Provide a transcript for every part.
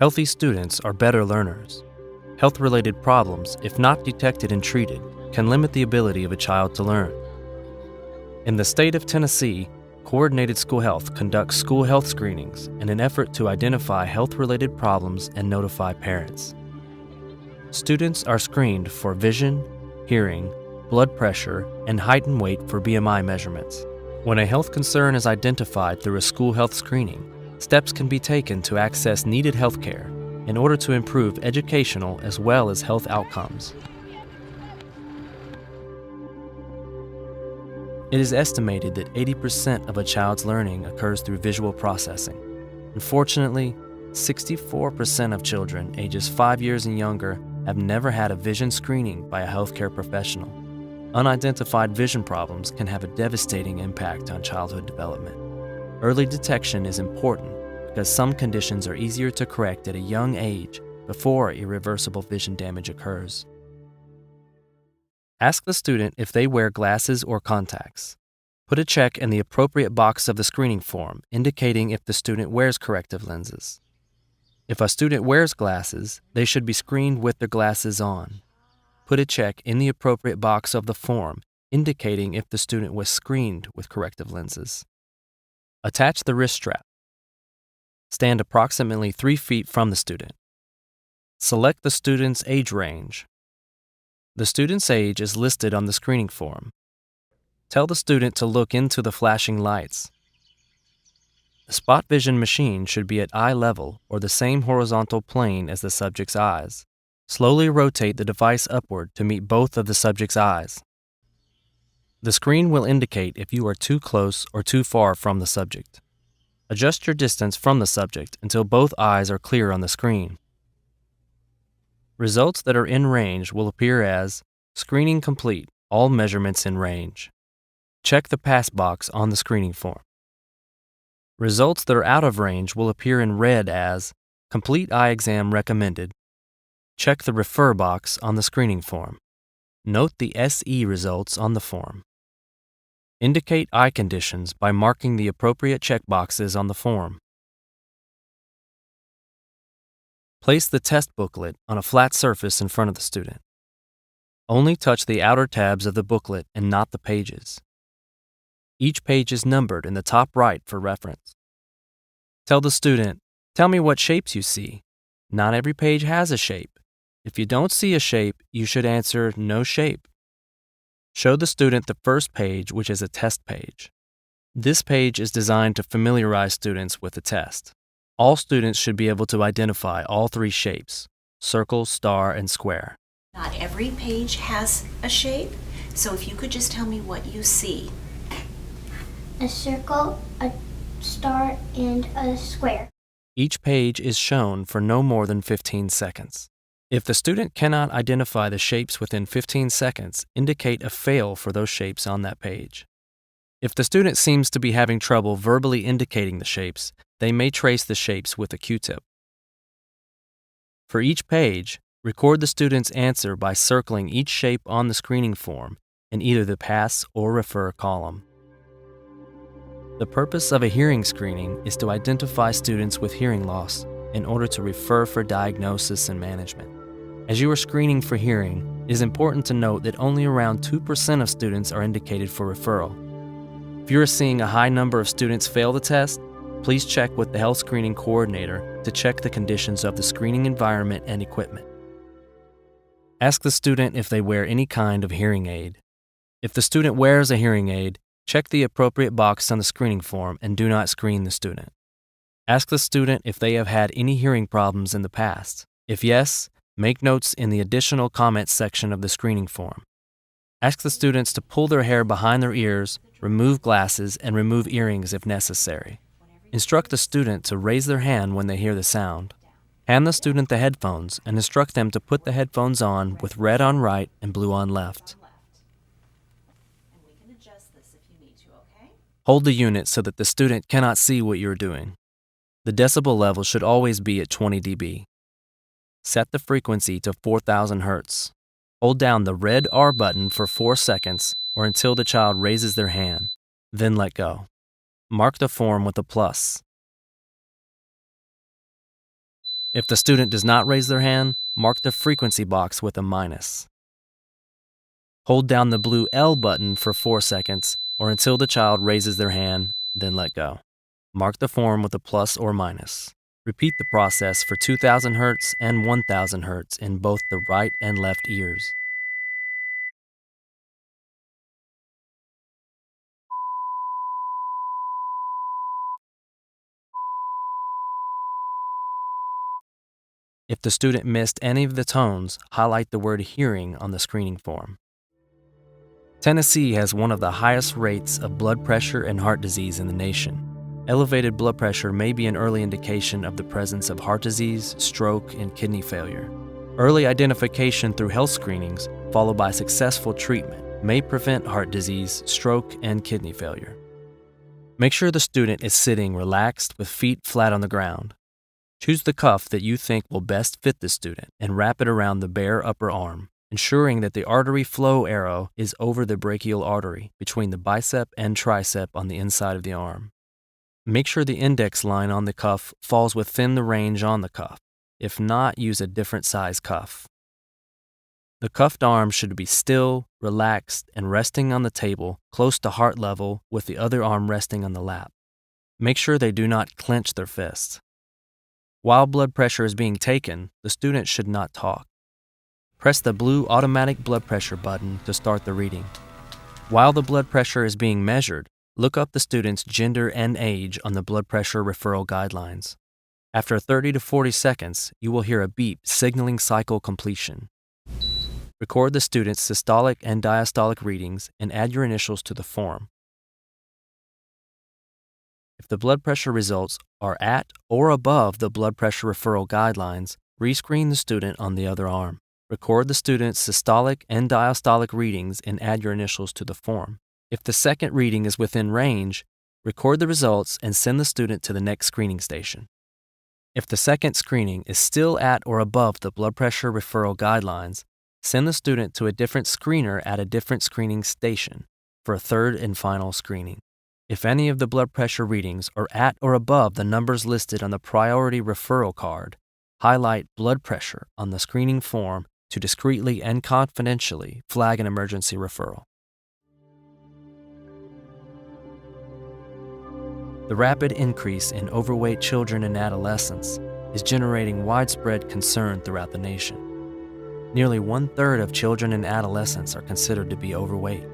Healthy students are better learners. Health-related problems, if not detected and treated, can limit the ability of a child to learn. In the state of Tennessee, Coordinated School Health conducts school health screenings in an effort to identify health-related problems and notify parents. Students are screened for vision, hearing, blood pressure, and height and weight for BMI measurements. When a health concern is identified through a school health screening, steps can be taken to access needed health care in order to improve educational as well as health outcomes. It is estimated that 80% of a child's learning occurs through visual processing. Unfortunately, 64% of children ages 5 years and younger have never had a vision screening by a healthcare professional. Unidentified vision problems can have a devastating impact on childhood development. Early detection is important because some conditions are easier to correct at a young age before irreversible vision damage occurs. Ask the student if they wear glasses or contacts. Put a check in the appropriate box of the screening form indicating if the student wears corrective lenses. If a student wears glasses, they should be screened with their glasses on. Put a check in the appropriate box of the form indicating if the student was screened with corrective lenses. Attach the wrist strap. Stand approximately 3 feet from the student. Select the student's age range. The student's age is listed on the screening form. Tell the student to look into the flashing lights. The spot vision machine should be at eye level or the same horizontal plane as the subject's eyes. Slowly rotate the device upward to meet both of the subject's eyes. The screen will indicate if you are too close or too far from the subject. Adjust your distance from the subject until both eyes are clear on the screen. Results that are in range will appear as screening complete, all measurements in range. Check the pass box on the screening form. Results that are out of range will appear in red as complete eye exam recommended. Check the refer box on the screening form. Note the SE results on the form. Indicate eye conditions by marking the appropriate checkboxes on the form. Place the test booklet on a flat surface in front of the student. Only touch the outer tabs of the booklet and not the pages. Each page is numbered in the top right for reference. Tell the student, "Tell me what shapes you see." Not every page has a shape. If you don't see a shape, you should answer "no shape." Show the student the first page, which is a test page. This page is designed to familiarize students with the test. All students should be able to identify all 3 shapes: circle, star, and square. Not every page has a shape, so if you could just tell me what you see. A circle, a star, and a square. Each page is shown for no more than 15 seconds. If the student cannot identify the shapes within 15 seconds, indicate a fail for those shapes on that page. If the student seems to be having trouble verbally indicating the shapes, they may trace the shapes with a Q-tip. For each page, record the student's answer by circling each shape on the screening form in either the pass or refer column. The purpose of a hearing screening is to identify students with hearing loss in order to refer for diagnosis and management. As you are screening for hearing, it is important to note that only around 2% of students are indicated for referral. If you are seeing a high number of students fail the test, please check with the health screening coordinator to check the conditions of the screening environment and equipment. Ask the student if they wear any kind of hearing aid. If the student wears a hearing aid, check the appropriate box on the screening form and do not screen the student. Ask the student if they have had any hearing problems in the past. If yes, make notes in the additional comments section of the screening form. Ask the students to pull their hair behind their ears, remove glasses, and remove earrings if necessary. Instruct the student to raise their hand when they hear the sound. Hand the student the headphones and instruct them to put the headphones on with red on right and blue on left. Hold the unit so that the student cannot see what you're doing. The decibel level should always be at 20 dB. Set the frequency to 4,000 Hz. Hold down the red R button for 4 seconds or until the child raises their hand, then let go. Mark the form with a plus. If the student does not raise their hand, mark the frequency box with a minus. Hold down the blue L button for 4 seconds or until the child raises their hand, then let go. Mark the form with a plus or minus. Repeat the process for 2000 Hz and 1000 Hz in both the right and left ears. If the student missed any of the tones, highlight the word hearing on the screening form. Tennessee has one of the highest rates of blood pressure and heart disease in the nation. Elevated blood pressure may be an early indication of the presence of heart disease, stroke, and kidney failure. Early identification through health screenings, followed by successful treatment, may prevent heart disease, stroke, and kidney failure. Make sure the student is sitting relaxed with feet flat on the ground. Choose the cuff that you think will best fit the student and wrap it around the bare upper arm, ensuring that the artery flow arrow is over the brachial artery between the bicep and tricep on the inside of the arm. Make sure the index line on the cuff falls within the range on the cuff. If not, use a different size cuff. The cuffed arm should be still, relaxed, and resting on the table close to heart level with the other arm resting on the lap. Make sure they do not clench their fists. While blood pressure is being taken, the student should not talk. Press the blue automatic blood pressure button to start the reading. While the blood pressure is being measured, look up the student's gender and age on the blood pressure referral guidelines. After 30 to 40 seconds, you will hear a beep signaling cycle completion. Record the student's systolic and diastolic readings and add your initials to the form. If the blood pressure results are at or above the blood pressure referral guidelines, rescreen the student on the other arm. Record the student's systolic and diastolic readings and add your initials to the form. If the second reading is within range, record the results and send the student to the next screening station. If the second screening is still at or above the blood pressure referral guidelines, send the student to a different screener at a different screening station for a third and final screening. If any of the blood pressure readings are at or above the numbers listed on the priority referral card, highlight blood pressure on the screening form to discreetly and confidentially flag an emergency referral. The rapid increase in overweight children and adolescents is generating widespread concern throughout the nation. Nearly 1/3 of children and adolescents are considered to be overweight.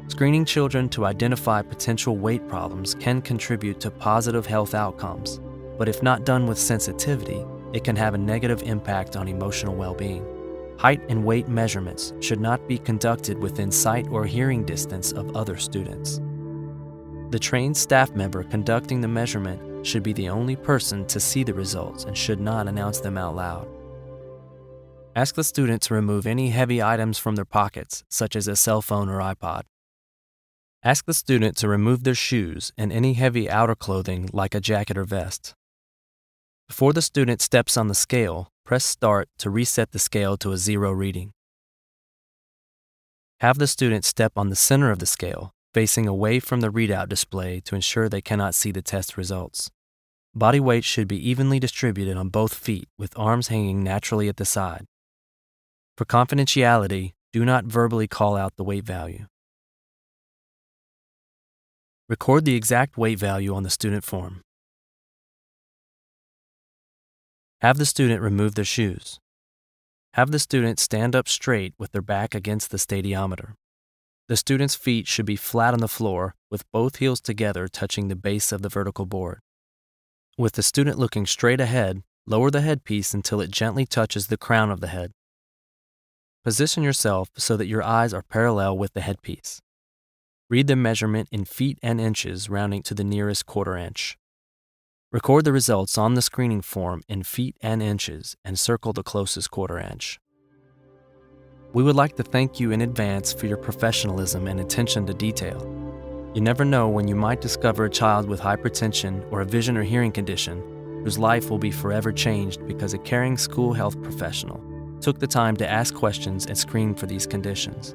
Screening children to identify potential weight problems can contribute to positive health outcomes, but if not done with sensitivity, it can have a negative impact on emotional well-being. Height and weight measurements should not be conducted within sight or hearing distance of other students. The trained staff member conducting the measurement should be the only person to see the results and should not announce them out loud. Ask the student to remove any heavy items from their pockets, such as a cell phone or iPod. Ask the student to remove their shoes and any heavy outer clothing like a jacket or vest. Before the student steps on the scale, press Start to reset the scale to a 0 reading. Have the student step on the center of the scale, facing away from the readout display to ensure they cannot see the test results. Body weight should be evenly distributed on both feet with arms hanging naturally at the side. For confidentiality, do not verbally call out the weight value. Record the exact weight value on the student form. Have the student remove their shoes. Have the student stand up straight with their back against the stadiometer. The student's feet should be flat on the floor with both heels together touching the base of the vertical board. With the student looking straight ahead, lower the headpiece until it gently touches the crown of the head. Position yourself so that your eyes are parallel with the headpiece. Read the measurement in feet and inches, rounding to the nearest quarter inch. Record the results on the screening form in feet and inches and circle the closest quarter inch. We would like to thank you in advance for your professionalism and attention to detail. You never know when you might discover a child with hypertension or a vision or hearing condition whose life will be forever changed because a caring school health professional took the time to ask questions and screen for these conditions.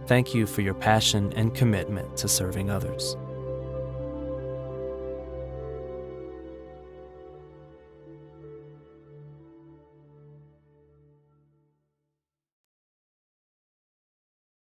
Thank you for your passion and commitment to serving others.